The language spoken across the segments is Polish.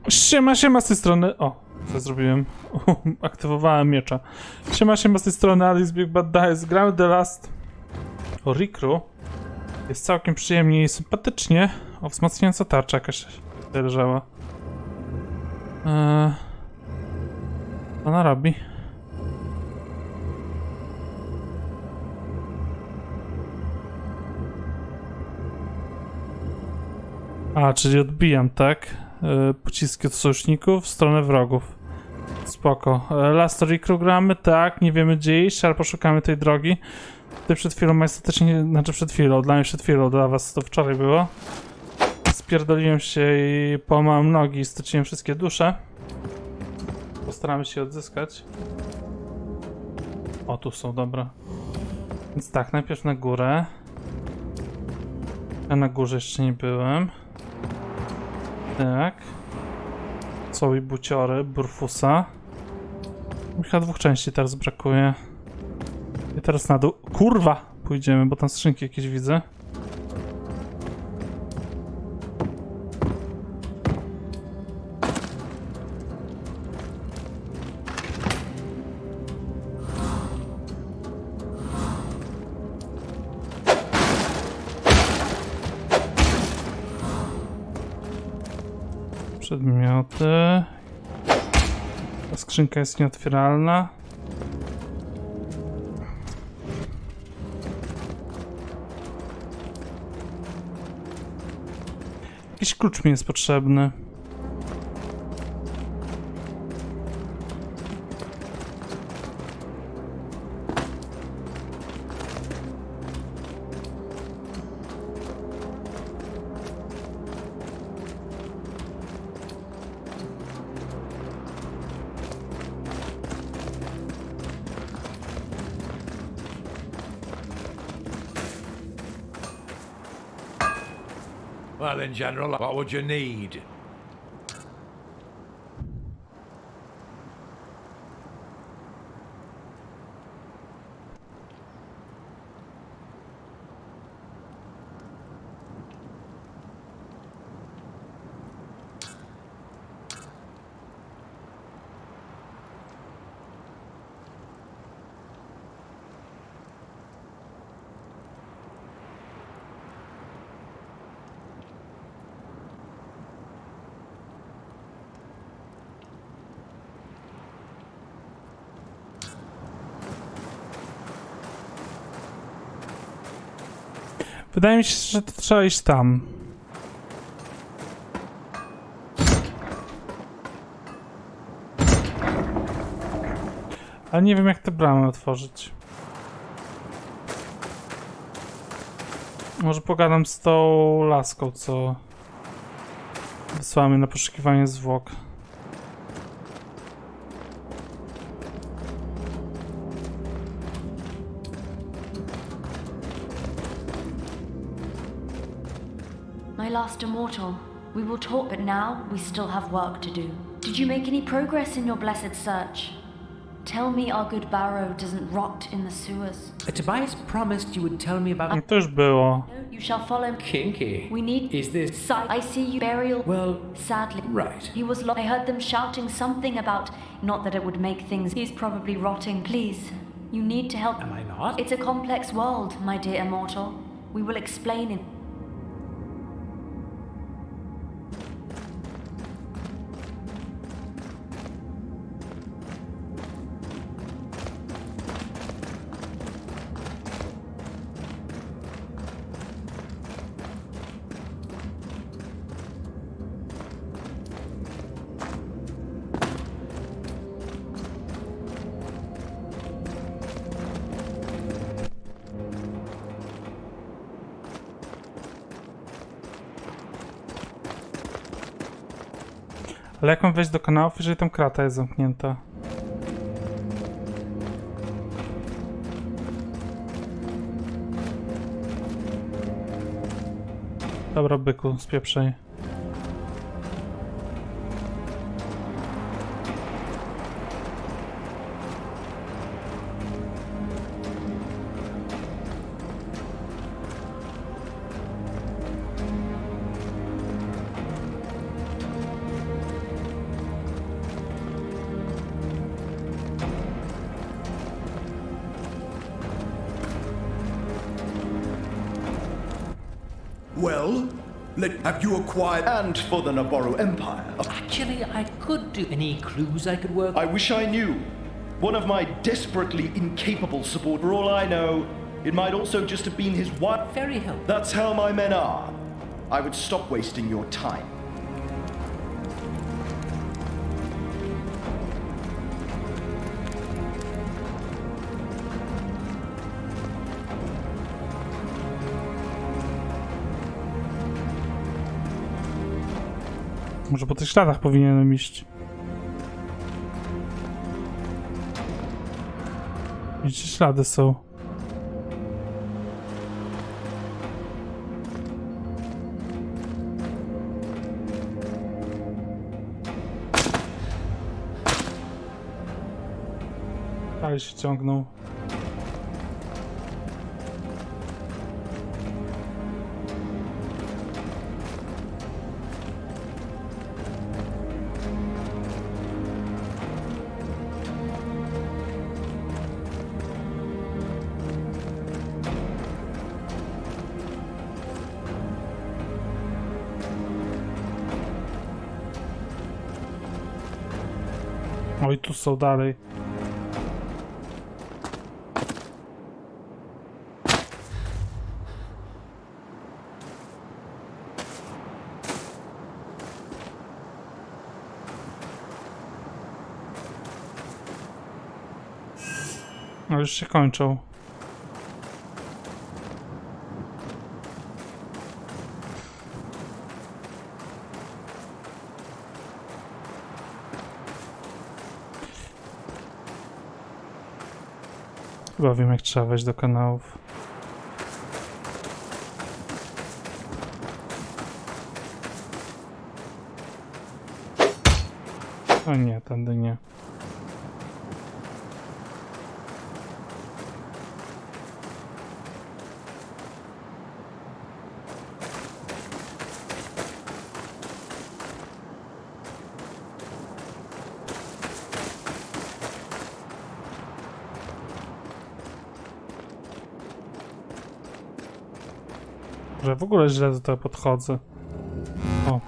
Siema z tej strony. O, co zrobiłem? Aktywowałem miecza. Siema z tej strony Alice Big Bad Dice. Gramy The Last Oricru. Jest całkiem przyjemnie i sympatycznie. O, wzmacniająca tarcza jakaś leżała. Co ona robi? A, czyli odbijam, tak? Pociski od sojuszników w stronę wrogów. Spoko. Last Oricru gramy, tak, nie wiemy gdzie iść, ale poszukamy tej drogi. Tutaj przed chwilą majestatycznie, znaczy przed chwilą, dla was to wczoraj było. Spierdoliłem się i połamałem nogi i straciłem wszystkie dusze. Postaramy się odzyskać. O, tu są, dobra. Więc tak, najpierw na górę. Ja na górze jeszcze nie byłem. Tak. Są i buciory, Bufusa. Mi chyba 2 części teraz brakuje. I teraz na dół. Kurwa! Pójdziemy, bo tam skrzynki jakieś widzę. Przedmioty. Ta skrzynka jest nieotwieralna. Jakiś klucz mi jest potrzebny. Well, in general, what would you need? Wydaje mi się, że to trzeba iść tam. Ale nie wiem, jak te bramy otworzyć. Może pogadam z tą laską, co wysłała mnie na poszukiwanie zwłok. My last immortal, we will talk, but now we still have work to do. Did you make any progress in your blessed search? Tell me our good barrow doesn't rot in the sewers. Tobias promised you would tell me about... To już było. No, you shall follow. Kinky. We need... Is this... I see you burial. Well... Sadly. Right. He was I heard them shouting something about... Not that it would make things... He's probably rotting. Please, you need to help. Am I not? It's a complex world, my dear immortal. We will explain it. Ale jak mam wejść do kanałów, jeżeli tam krata jest zamknięta? Dobra, byku, spieprzaj. Well, have you acquired... And for the Naboru Empire. Actually, I could do any clues I could work. I wish I knew. One of my desperately incapable support. For all I know, it might also just have been his wife. Very helpful. That's how my men are. I would stop wasting your time. Może po tych śladach powinienem iść. Gdzie ślady są? Ale się ciągnął. Oj, tu są dalej. No już się kończą. Chyba wiem, jak trzeba wejść do kanałów. O nie, tędy nie. Że w ogóle źle do tego podchodzę. O.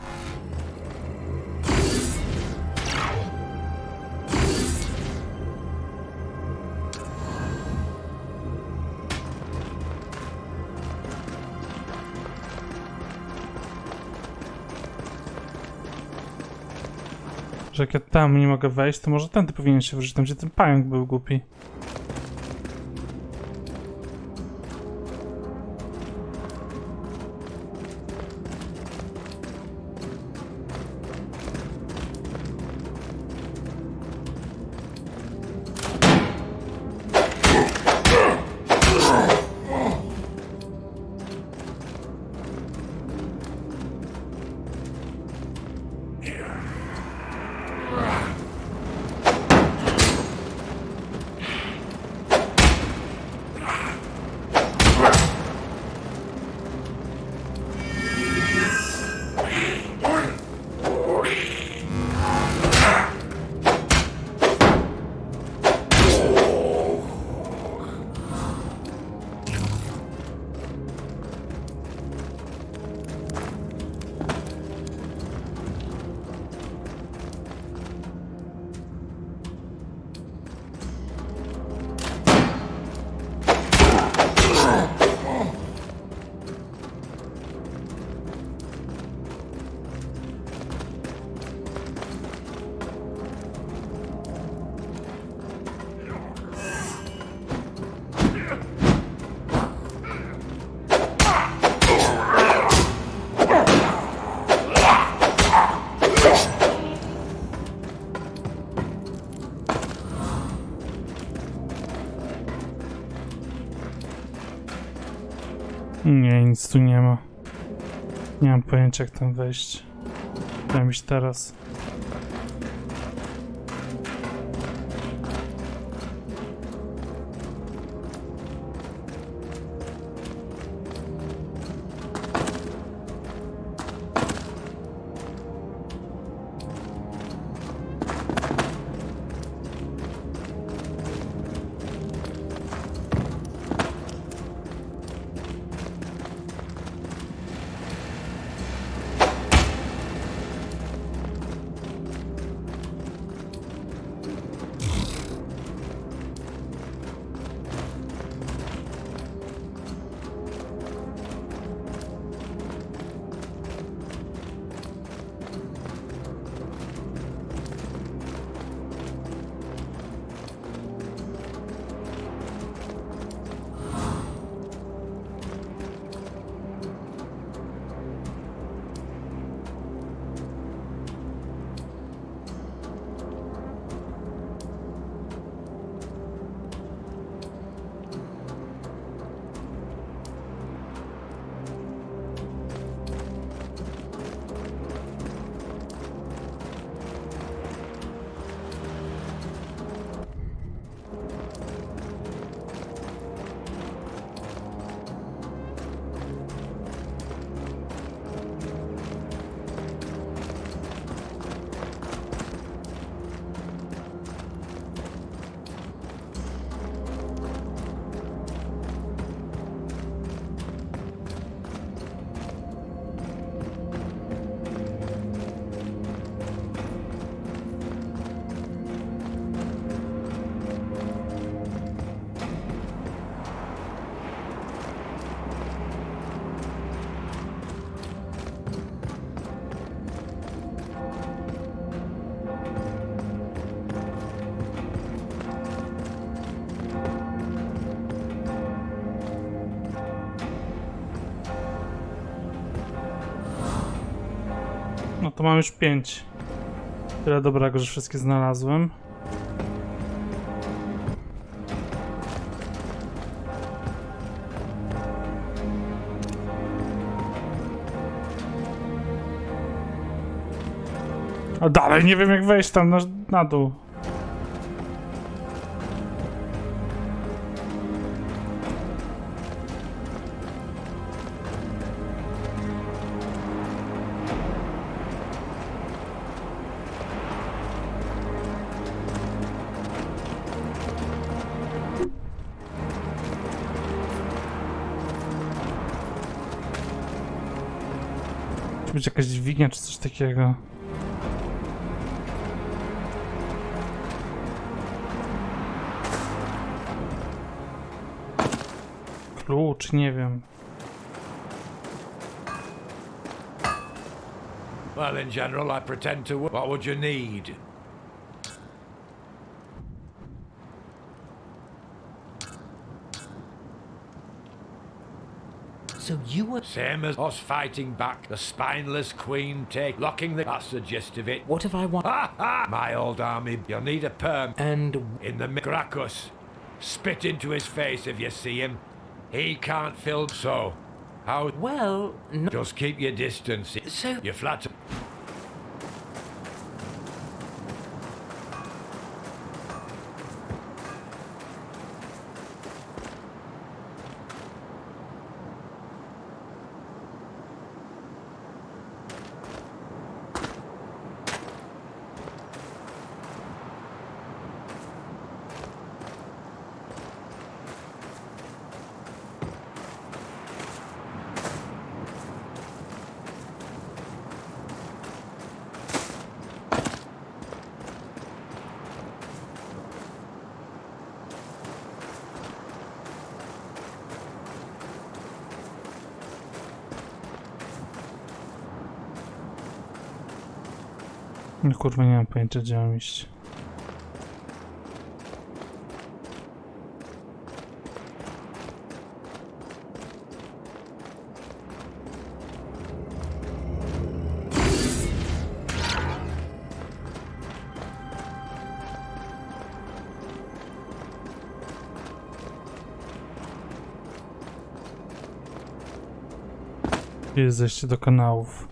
Że jak ja tam nie mogę wejść, to może tędy powinien się wrócić, tam gdzie ten pająk był głupi. Nie, nic tu nie ma. Nie mam pojęcia, jak tam wejść. Miałem iść teraz. No to mam już 5. Tyle dobrego, że wszystkie znalazłem. A dalej nie wiem jak wejść tam na dół. Musi być jakaś dźwignia czy coś takiego. Klucz, nie wiem. Well, in general, I pretend to. What would you need? So you were... Same as us fighting back the spineless queen, locking the... That's the gist of it. What if I want... Ha ha! My old army, you'll need a perm. And... In the Gracchus. Spit into his face if you see him. He can't fill... So, how... Well, no... Just keep your distance. So... You're flat... No kurwa, nie mam pojęcia, gdzie mam iść. Gdzie jest zejście do kanałów?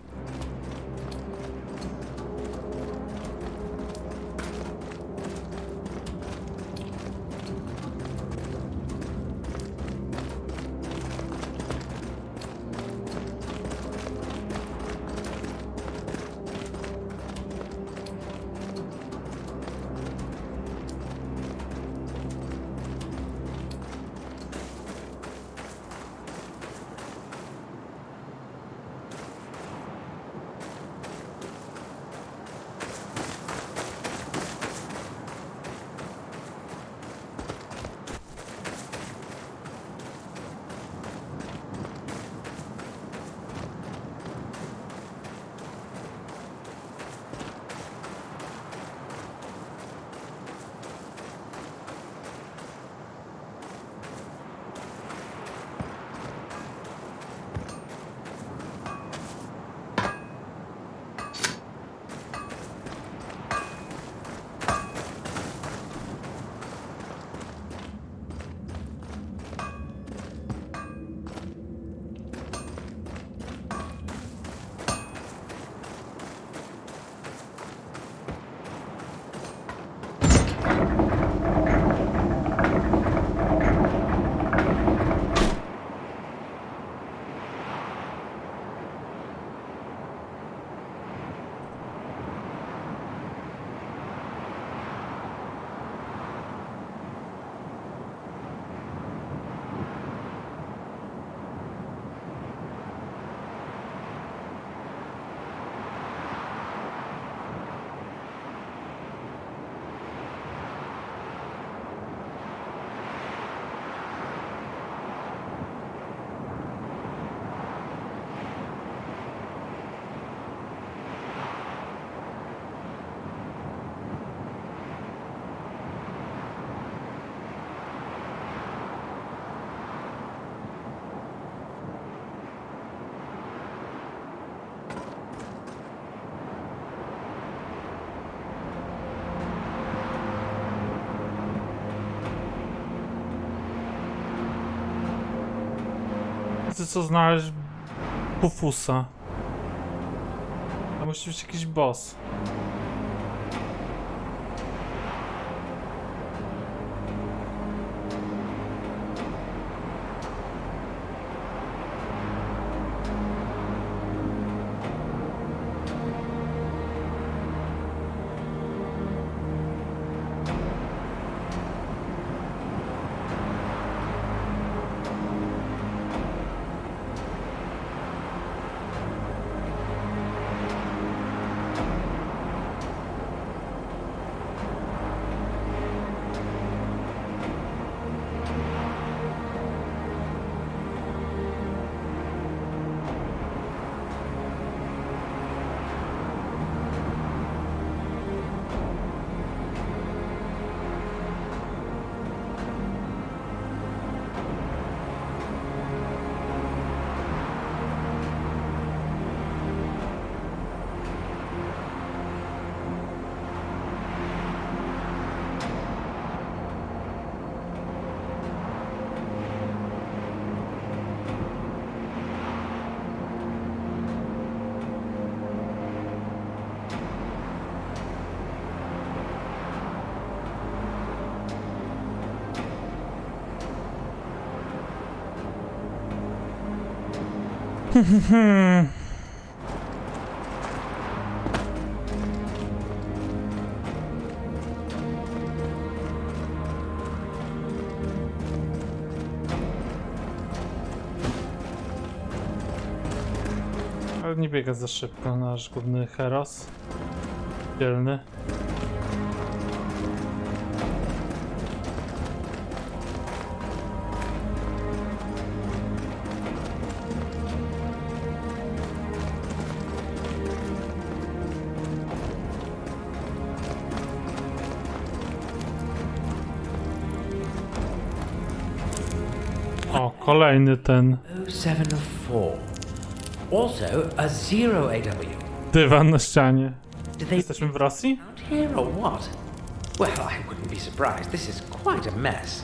Chcę co znaleźć Bufusa. To musi być jakiś boss. Ale nie biega za szybko nasz główny heros. Dzielny. O, kolejny ten 074. Also a 0AW. dywan na ścianie. Did they Jesteśmy w Rosji? out here or what? Well, I wouldn't be surprised. This is quite a mess.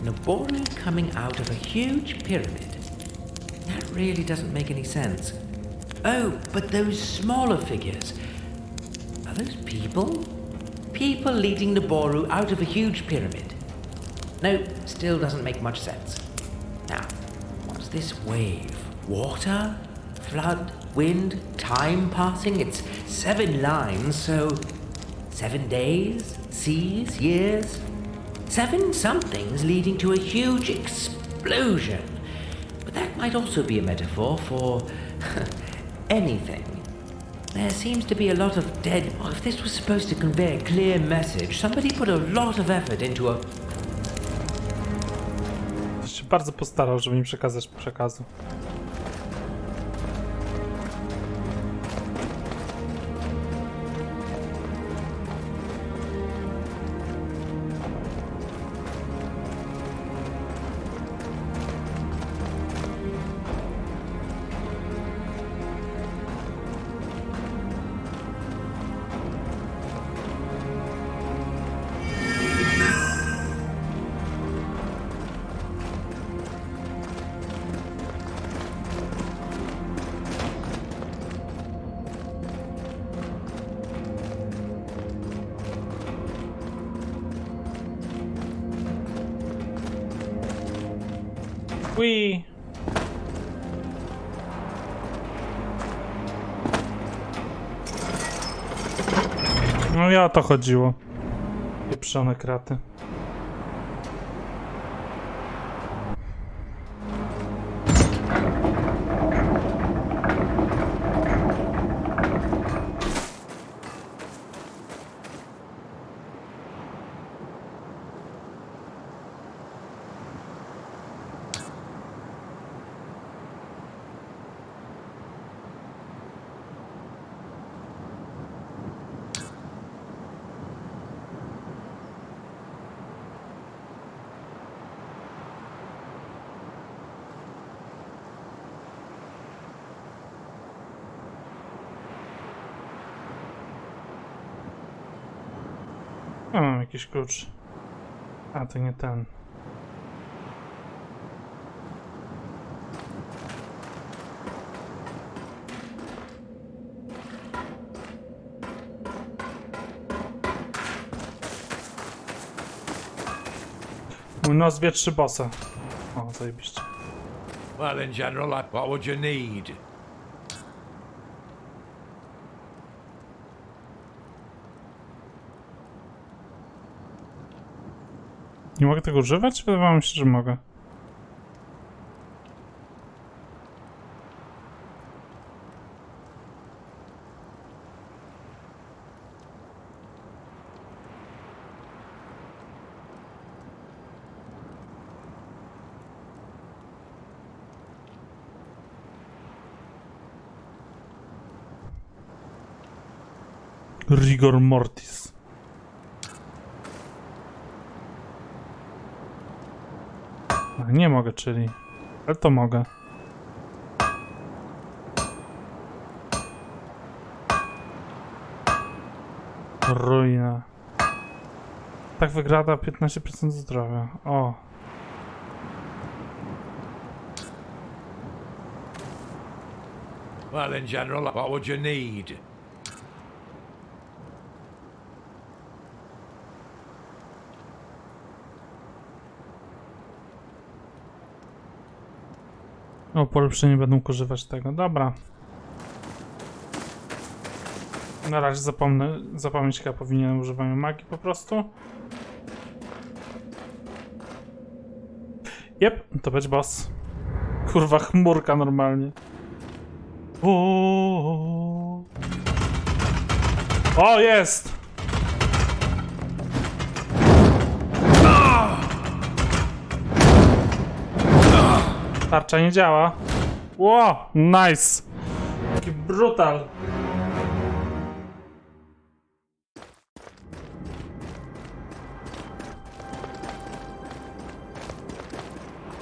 Nobori coming out of a huge pyramid. That really doesn't make any sense. Oh, but those smaller figures. Are those people? People leading Naboru out of a huge pyramid. No, still doesn't make much sense. Now, what's this wave? Water? Flood? Wind? Time passing? It's 7 lines, so 7 days? Seas? Years? 7 somethings leading to a huge explosion. But that might also be a metaphor for anything. There seems to be a lot of dead... Well, if this was supposed to convey a clear message, somebody put a lot of effort into a... Ktoś się bardzo postarał, żeby mi przekazać przekazu. Ui. No i o to chodziło. Pieprzone kraty. O, mam jakiś klucz. A, to nie ten. Mój nos wietrzy bossa. O, zajebiście. Well, in general, what would you need? Nie mogę tego używać? Wydawało mi się, że mogę. Rigor mortis. Nie mogę, czyli... Ale to mogę. Ruina. Tak wygrada 15% zdrowia. O. Well, in general, what would you need? O, polepszenie będą używać tego. Dobra. Na razie zapomnieć chyba powinienem używaniu magii po prostu. Jep, to będzie boss. Kurwa, chmurka normalnie. O, jest! Tarcza nie działa. Wow, nice! Taki brutal.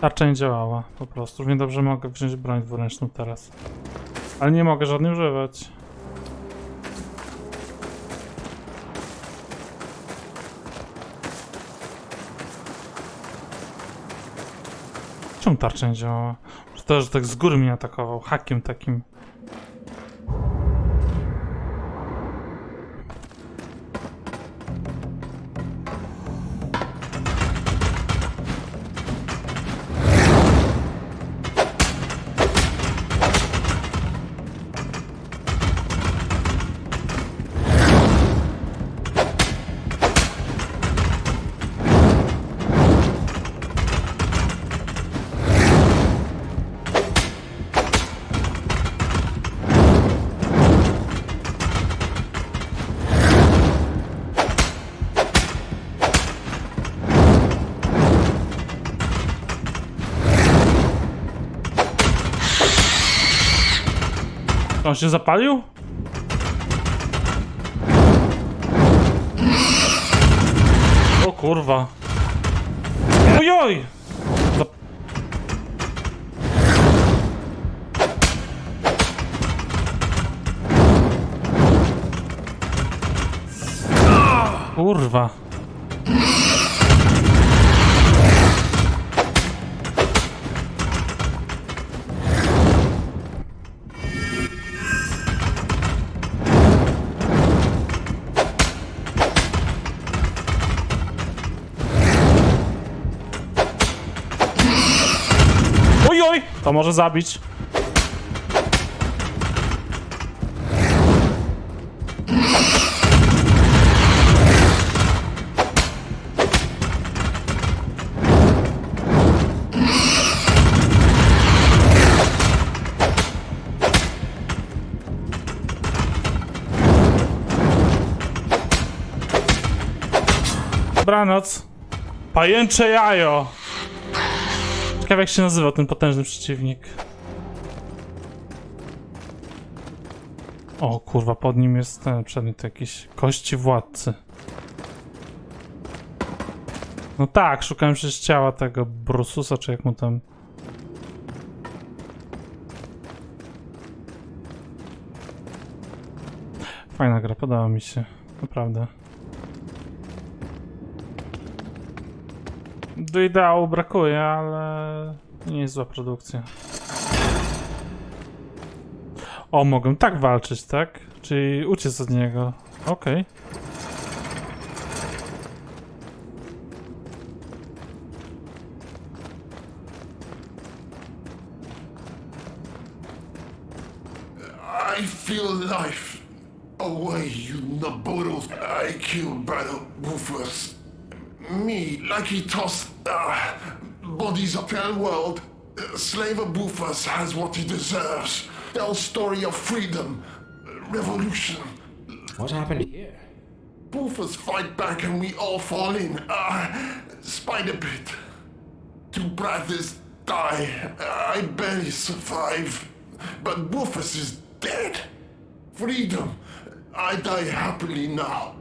Tarcza nie działała, po prostu. Równie dobrze mogę wziąć broń dwuręczną teraz. Ale nie mogę żadnej używać. Czemu tarcza nie działała? To, że tak z góry mnie atakował, hakiem takim. On się zapalił? O kurwa. Ojoj! Kurwa. Ojoj! To może zabić. Dobranoc. Pajęcze jajo. Ciekawe jak się nazywa ten potężny przeciwnik. O kurwa, pod nim jest ten przedmiot, jakiś kości władcy. No tak, szukałem przecież ciała tego Brususa, czy jak mu tam... Fajna gra, podoba mi się, naprawdę. Do ideału brakuje, ale nie jest zła produkcja. O, mogę tak walczyć, tak? Czyli uciec od niego. Okej. feel life away, you Naboros. I killed Buty Bufusa. Me, like he tossed bodies up to the world. Slave of Bufusa has what he deserves. Tell story of freedom, revolution. What happened here? Bufus fight back and we all fall in. Spider bit. Two brothers die. I barely survive. But Bufus is dead. Freedom. I die happily now.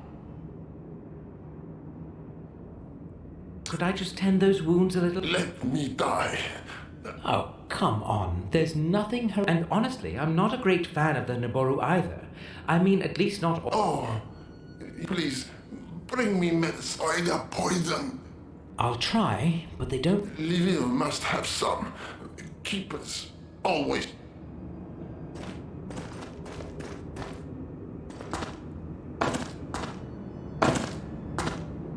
Could I just tend those wounds a little? Let me die. Oh, come on. There's nothing And honestly, I'm not a great fan of the Naboru either. I mean, at least not all. Oh, please, bring me medicine or poison. I'll try, but they don't... Livia must have some. Keep us always.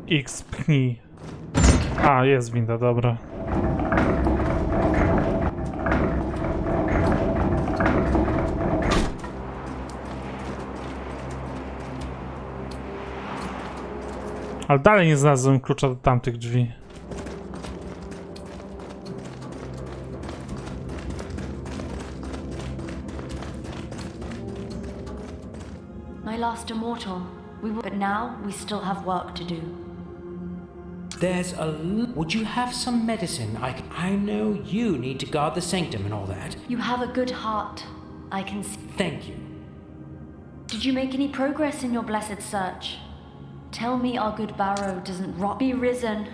X pchnij. A, jest winda, dobra. Ale dalej nie znalazłem klucza do tamtych drzwi. My last immortal. But now we still have work to do. There's a... Would you have some medicine? I know you need to guard the sanctum and all that. You have a good heart. I can see. Thank you. Did you make any progress in your blessed search? Tell me our good Barrow doesn't rot. Be risen.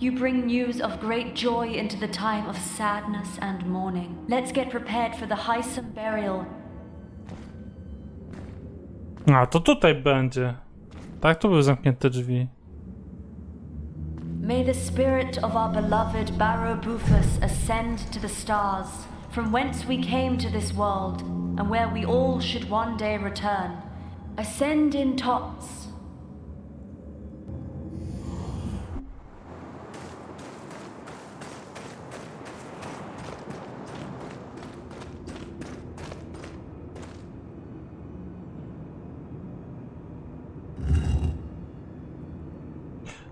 You bring news of great joy into the time of sadness and mourning. Let's get prepared for the highsome burial. A, to tutaj będzie. Tak, tu były zamknięte drzwi. May the spirit of our beloved Barrow Bufus ascend to the stars, from whence we came to this world, and where we all should one day return. Ascend in tots.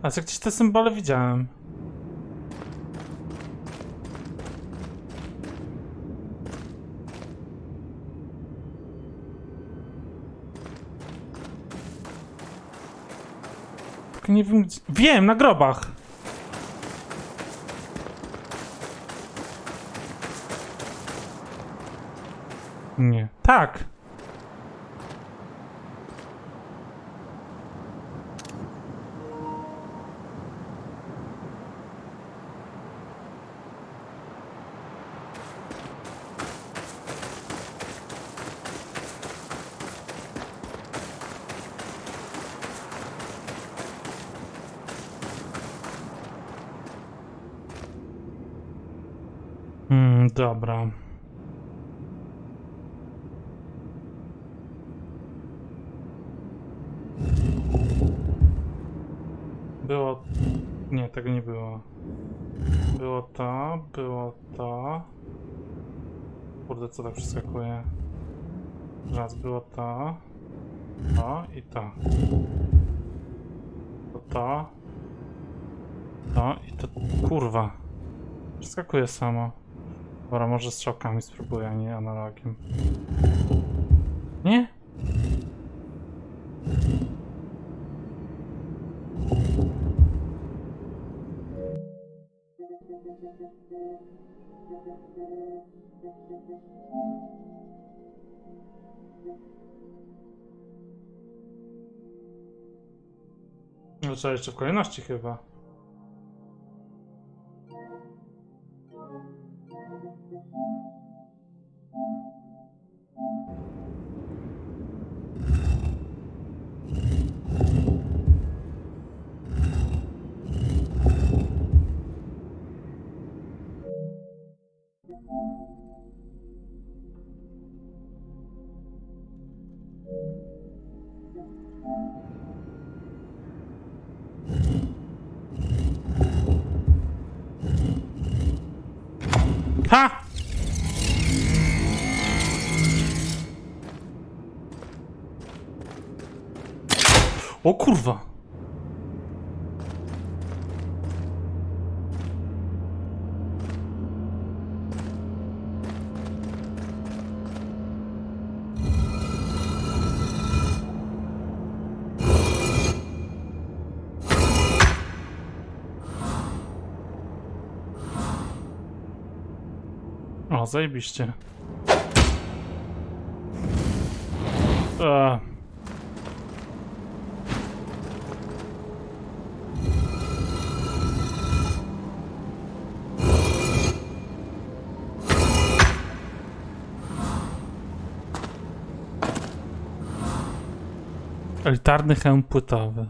A co gdzieś te symbole widziałem. Tylko nie wiem gdzie... Wiem, na grobach! Nie. Tak! Dobra. Było... Nie, tego nie było. Było to. Kurde, co tak przeskakuje? Raz było to i to. To i to. Kurwa. Przeskakuje samo. Dobra, może strzałkami spróbuję, a nie analogiem. Nie? No trzeba jeszcze w kolejności chyba. Ha! O kurwa! O, zajebiście. Elitarny hełm płytowy.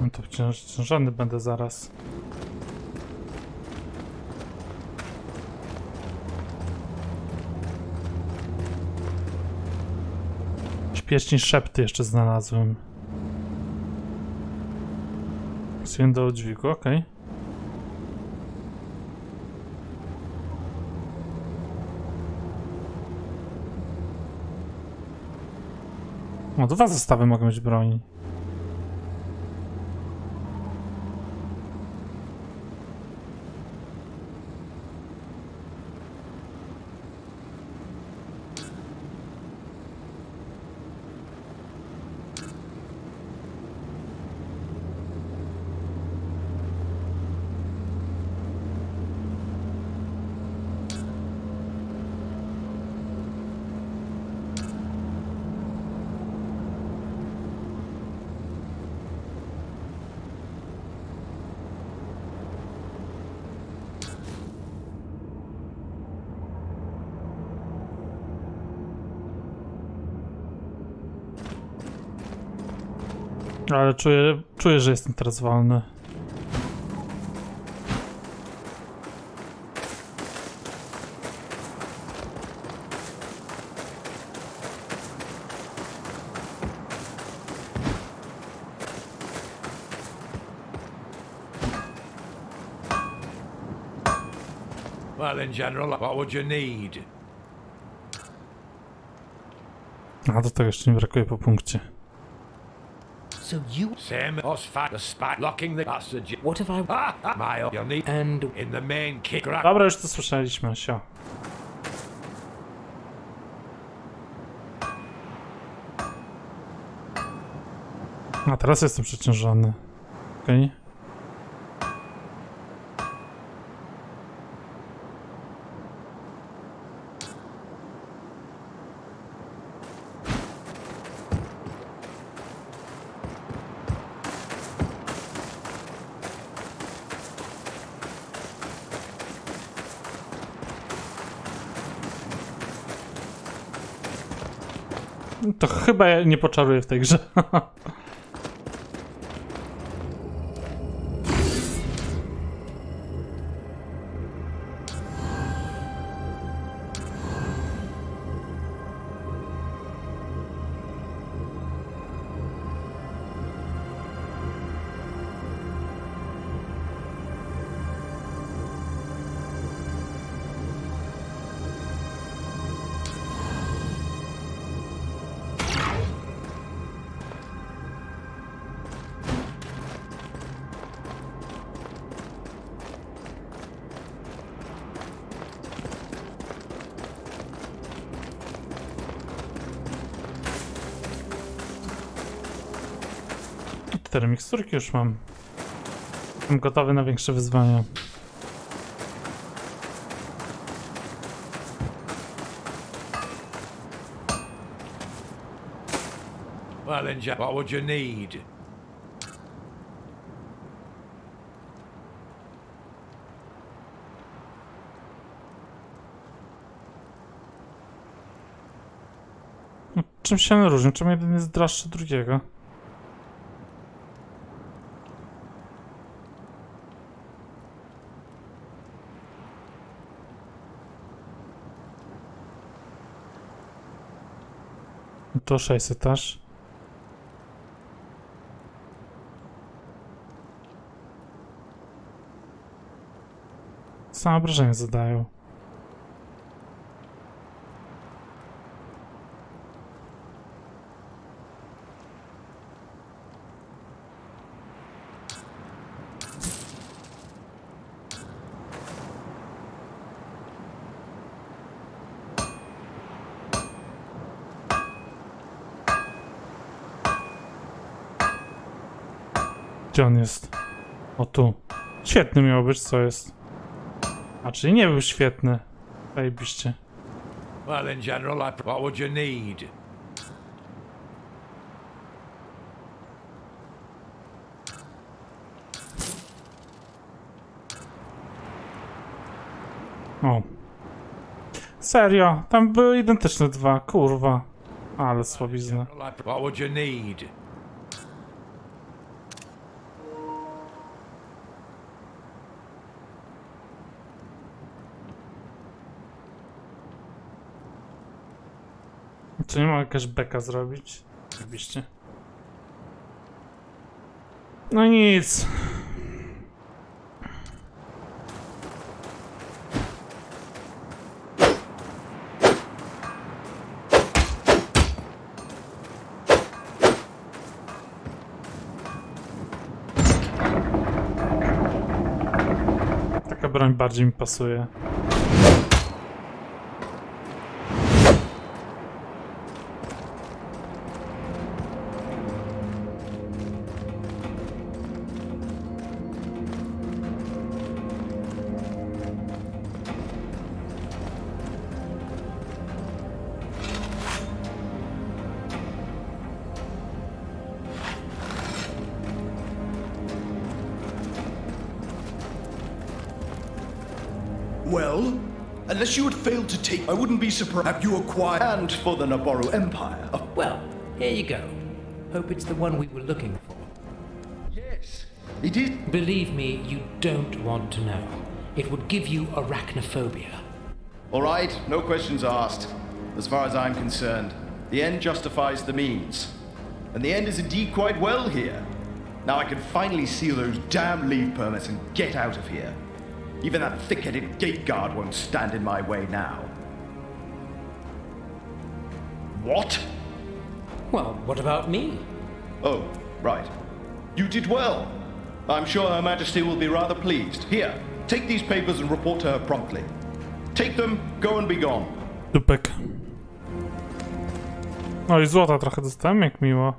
No to ciężany będę zaraz. Śpieczni szepty jeszcze znalazłem. Pasuję do dźwigu, okej. O, 2 zestawy mogą być broni. Ale czuję, że jestem teraz wolny. Well, in general, what would you need? A do tego jeszcze nie brakuje po punkcie. So you... Same us fat the spot locking the passage. What have I... Mile, you'll need And... in the main kick. Dobra, już to słyszeliśmy, sio. A teraz jestem przeciążony. Okej. Okay. To chyba ja nie poczaruję w tej grze. Cztery miksturki już mam. Jestem gotowy na większe wyzwania. Well, then, what would you need? No, czym się one różnią? Czym jeden jest draższy drugiego? To 600 aż. Same obrażenia zadają. Gdzie on jest? O tu. Świetny miał być, co jest? A czyli nie był świetny. Zajebiście. Well, in general, what would you need? O. Serio? Tam były identyczne dwa, kurwa. Ale słabizna. What would you need? Czy nie mogę jakaś beka zrobić? Oczywiście. No nic. Taka broń bardziej mi pasuje. Well, unless you had failed to take, I wouldn't be surprised. Have you acquired and for the Naboru Empire? Well, here you go. Hope it's the one we were looking for. Yes, it is. Believe me, you don't want to know. It would give you arachnophobia. All right, no questions asked. As far as I'm concerned, the end justifies the means. And the end is indeed quite well here. Now I can finally seal those damn leave permits and get out of here. Even that thick-headed gate guard won't stand in my way now. What? Well, what about me? Oh, right. You did well. I'm sure Her Majesty will be rather pleased. Here, take these papers and report to her promptly. Take them, go and be gone. Dupek. No i złota trochę dostałem, jak miło.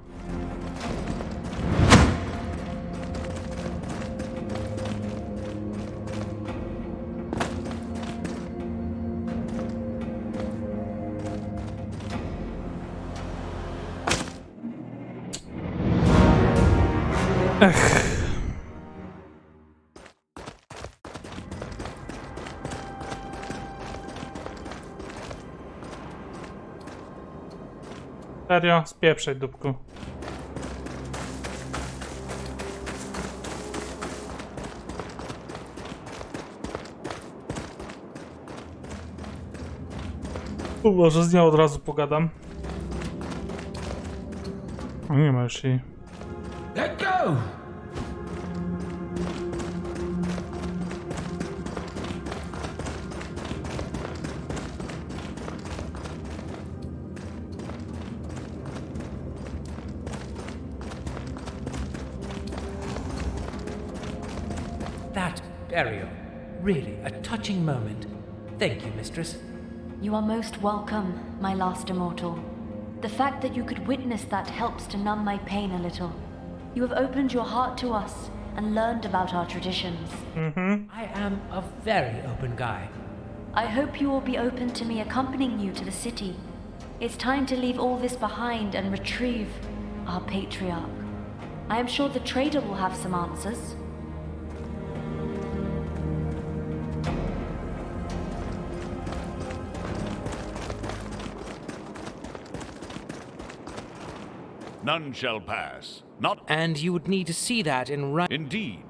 Ech. Serio? Spieprzaj, dupku. Może z nią od razu pogadam. O, nie ma już jej. Let go! That burial. Really, a touching moment. Thank you, mistress. You are most welcome, my last immortal. The fact that you could witness that helps to numb my pain a little. You have opened your heart to us and learned about our traditions. I am a very open guy. I hope you will be open to me accompanying you to the city. It's time to leave all this behind and retrieve our patriarch. I am sure the trader will have some answers. None shall pass. Not And you would need to see that in right. indeed.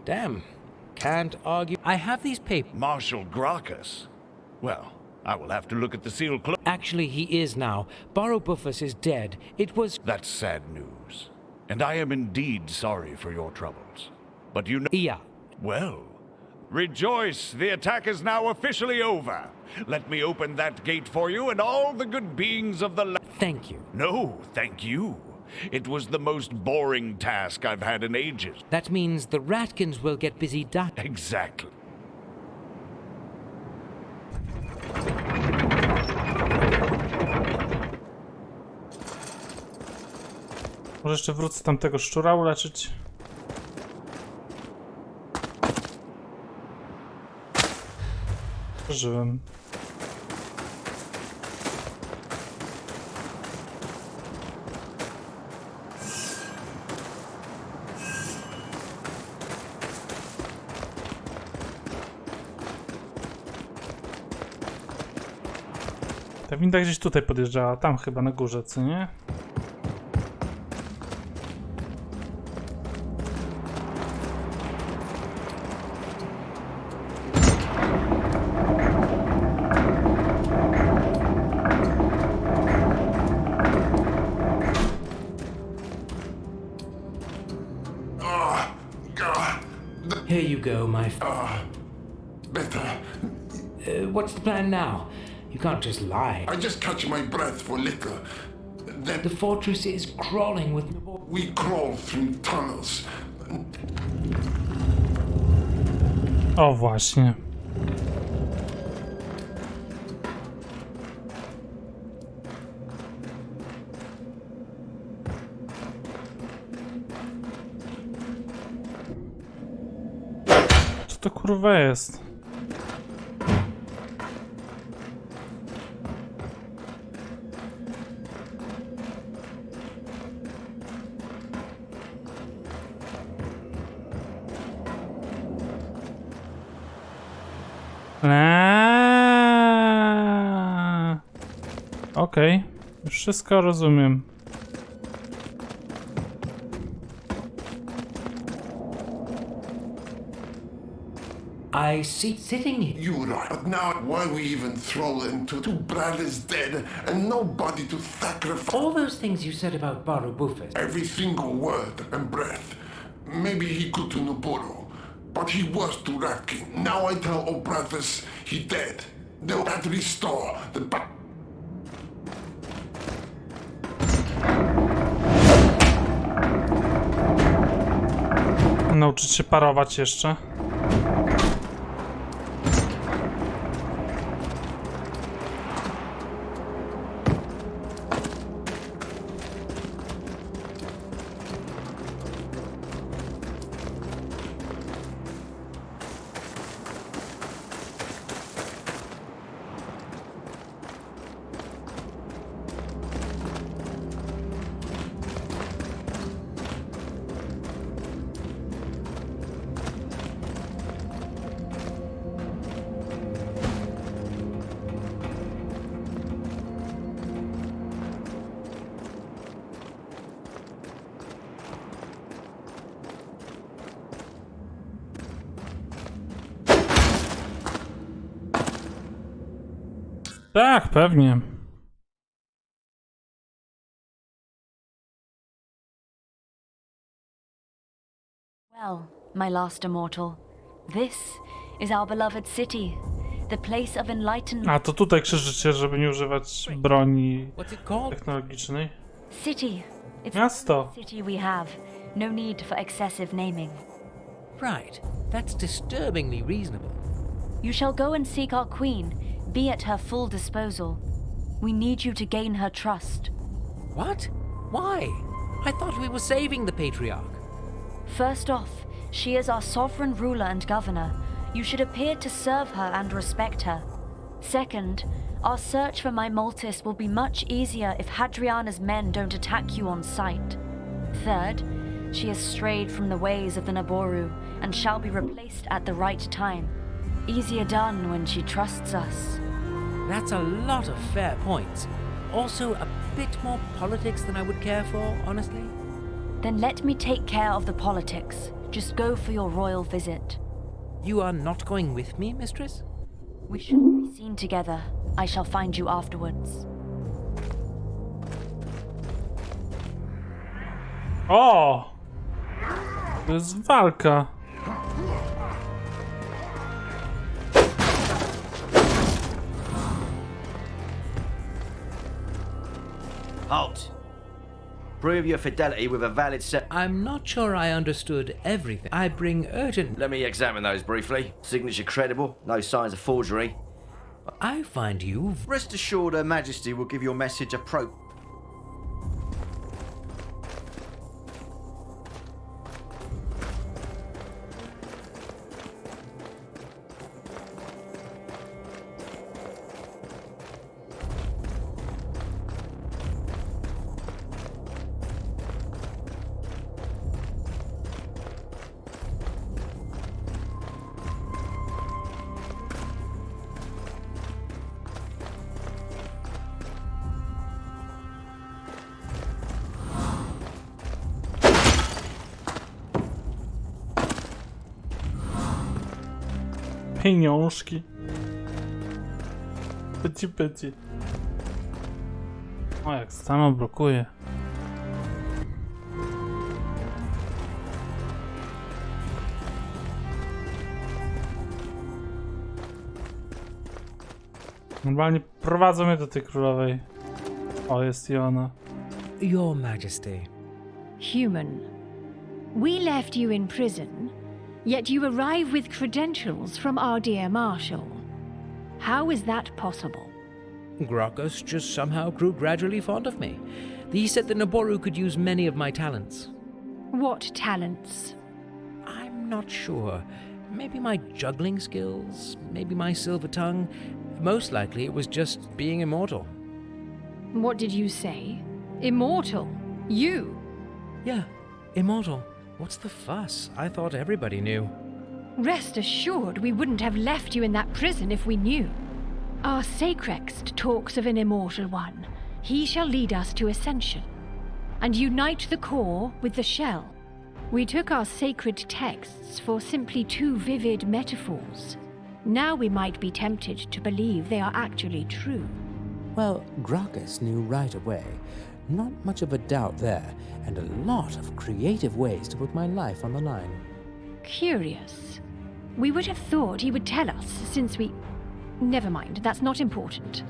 Damn. Can't argue. I have these papers. Marshal Gracchus. Well, I will have to look at the seal close. Actually, he is now. Bury Bufus is dead. It was. That's sad news. And I am indeed sorry for your troubles. But you know... Yeah. Well, rejoice. The attack is now officially over. Let me open that gate for you and all the good beings of the Thank you. No, thank you. It was the most boring task I've had in ages. That means the Ratkins will get busy Exactly. Może jeszcze wrócę tamtego szczura uleczyć. Przeżyłem. Ta winda gdzieś tutaj podjeżdżała, tam chyba na górze, co nie? Here you go, my. Better. What's the plan now? You can't just lie. I just catch my breath for a little. Then The fortress is crawling with. we crawl through tunnels. O, właśnie. Co to kurwa jest? Okej, już wszystko rozumiem. I see sitting here. You're right. But now, why we even throw into two brothers dead and nobody to sacrifice? All those things you said about Bury Bufus. Every single word and breath. Maybe he could to Nuburu, but he was to Ratkin. Now I tell all brothers he dead. They'll have to restore the Nauczyć się parować jeszcze. Tak, pewnie. Well, my last immortal, this is our beloved city, the place of enlightenment. A to tutaj krzyżycie, żeby nie używać broni What's it called? technologicznej. City. It's Miasto. the city we have. No need for excessive naming. Right. That's disturbingly reasonable. You shall go and seek our queen. Be at her full disposal. We need you to gain her trust. What? Why? I thought we were saving the patriarch. First off, she is our sovereign ruler and governor. You should appear to serve her and respect her. Second, our search for my Maltis will be much easier if Hadriana's men don't attack you on sight. Third, she has strayed from the ways of the Naboru and shall be replaced at the right time. Easier done when she trusts us. That's a lot of fair points. Also, a bit more politics than I would care for, honestly. Then let me take care of the politics. Just go for your royal visit. You are not going with me, mistress? We shouldn't be seen together. I shall find you afterwards. O! To jest walka. Halt! Prove your fidelity with a valid set. I'm not sure I understood everything. I bring urgent... Let me examine those briefly. Signature credible, no signs of forgery. I find you... Rest assured Her Majesty will give your message a Pieniążki. Pyci. O, jak stanął, blokuje. Normalnie prowadzą mnie do tej królowej. O, jest i ona. Your Majesty. Human. We left you in prison, yet you arrive with credentials from our dear Marshal. How is that possible? Grockus just somehow grew gradually fond of me. He said that Naboru could use many of my talents. What talents? I'm not sure. Maybe my juggling skills, maybe my silver tongue. Most likely it was just being immortal. What did you say? Immortal? You? Yeah, immortal. What's the fuss? I thought everybody knew. Rest assured we wouldn't have left you in that prison if we knew. Our Sacrext talks of an immortal one. He shall lead us to ascension, and unite the core with the shell. We took our sacred texts for simply too vivid metaphors. Now we might be tempted to believe they are actually true. Well, Grockus knew right away. Not much of a doubt there, and a lot of creative ways to put my life on the line. Curious. We would have thought he would tell us, since we... Never mind, that's not important.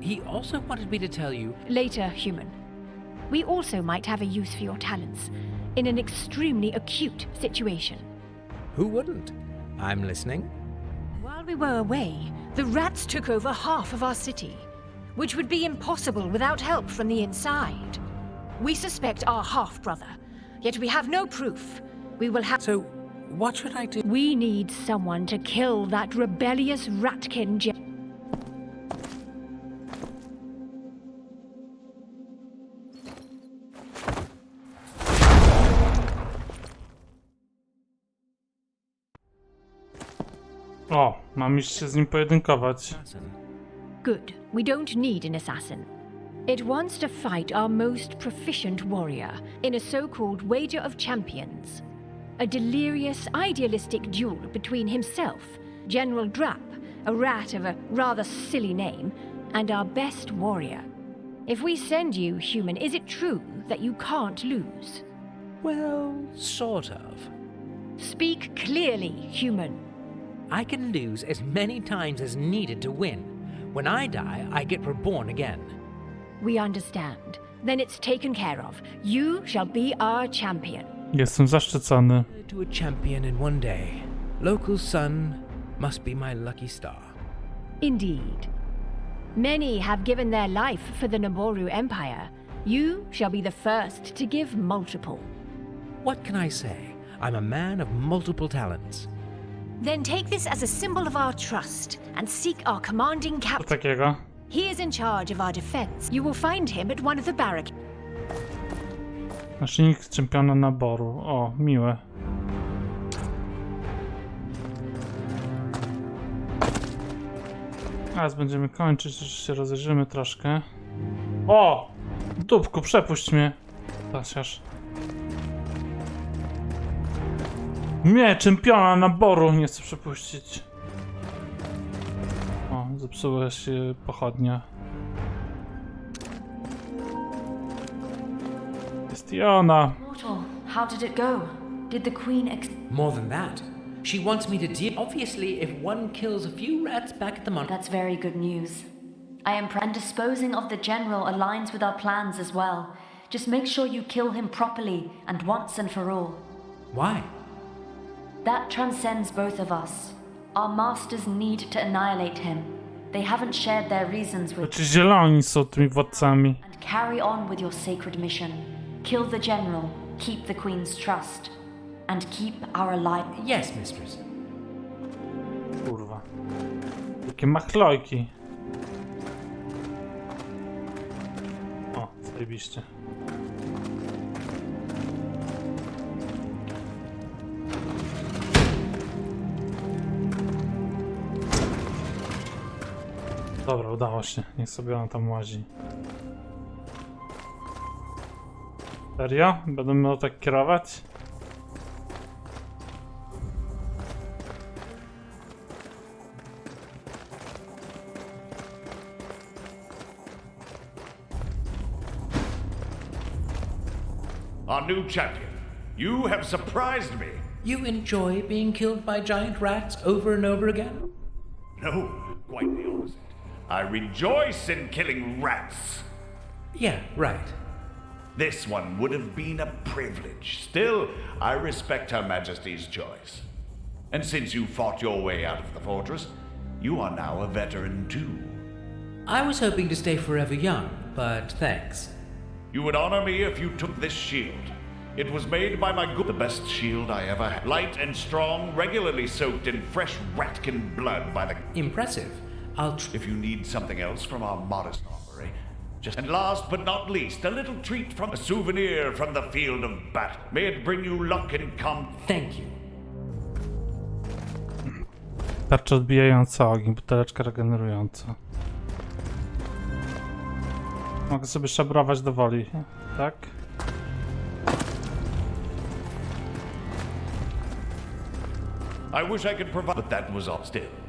He also wanted me to tell you... Later, human. We also might have a use for your talents, in an extremely acute situation. Who wouldn't? I'm listening. While we were away, the rats took over half of our city, which would be impossible without help from the inside. We suspect our half-brother, yet we have no proof. We will have... So, what should I do? We need someone to kill that rebellious ratkin O, mam iść się z nim pojedynkować. Good. We don't need an assassin. It wants to fight our most proficient warrior in a so-called wager of champions. A delirious, idealistic duel between himself, General Drapp, a rat of a rather silly name, and our best warrior. If we send you, human, is it true that you can't lose? Well, sort of. Speak clearly, human. I can lose as many times as needed to win. When I die, I get reborn again. We understand. Then it's taken care of. You shall be our champion. Jestem zaszczycony. To a champion in one day. Local sun must be my lucky star. Indeed. Many have given their life for the Naboru Empire. You shall be the first to give multiple. What can I say? I'm a man of multiple talents. Then take this as a symbol of our trust and seek our commanding Co captain. takiego? He is in charge of our defense. You will find him at one of the barracks. Naszyjnik czempiona naboru. O, miłe. Teraz będziemy kończyć, już się rozejrzymy troszkę. O! Dupku, przepuść mnie. Tasiarz. Mnie, czempiona naboru, nie chcę przepuścić. O, zepsuła się pochodnia. Jest i ona. Mortal, how did it go? Did the Queen More than that, she wants me to deal. Obviously, if one kills a few rats back at the That's very good news. And disposing of the general aligns with our plans as well. Just make sure you kill him properly and once and for all. Why? That transcends both of us. Our masters need to annihilate him. They haven't shared their reasons with Znaczy zieloni są tymi władcami. and carry on with your sacred mission. Kill the general, keep the Queen's trust, and keep our life. Yes, mistress. Kurwa. Jakie machlojki. O, zajebiście. Dobra, udało się. Niech sobie ona tam łazi. Serio? Będę miał tak kierować? Our new champion. You have surprised me. You enjoy being killed by giant rats over and over again? No, quite the opposite. I rejoice in killing rats. Yeah, right. This one would have been a privilege. Still, I respect Her Majesty's choice. And since you fought your way out of the fortress, you are now a veteran too. I was hoping to stay forever young, but thanks. You would honor me if you took this shield. It was made by my the best shield I ever had. Light and strong, regularly soaked in fresh ratkin blood by the... Impressive. If you need something else from our modest armory, just... And last but not least, a little treat from... A souvenir from the field of battle. May it bring you luck and Thank you. Tarcza odbijająca ogień, buteleczka regenerująca. Mogę sobie szabrować do woli, tak? I wish I could provide, but that was all still.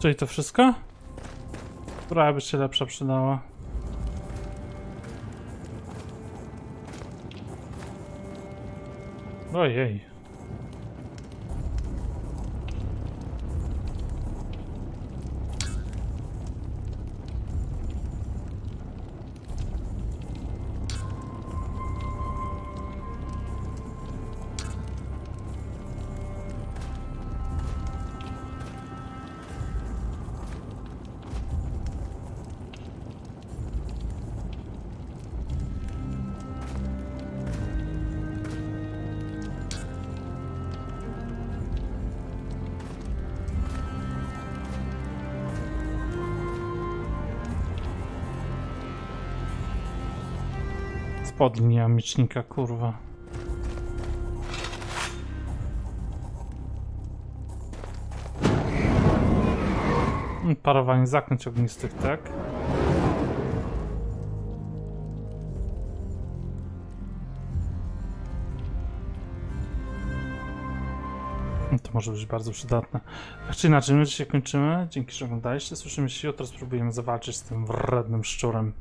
Czyli to wszystko? Która by się lepsza przydała? Ojej. Spodni nie mam miecznika, kurwa. Parowanie zaklęć ognistych, tak? To może być bardzo przydatne. Tak czy inaczej, my dzisiaj kończymy. Dzięki, że oglądaliście. Słyszymy się jutro. Spróbujemy zawalczyć z tym wrednym szczurem.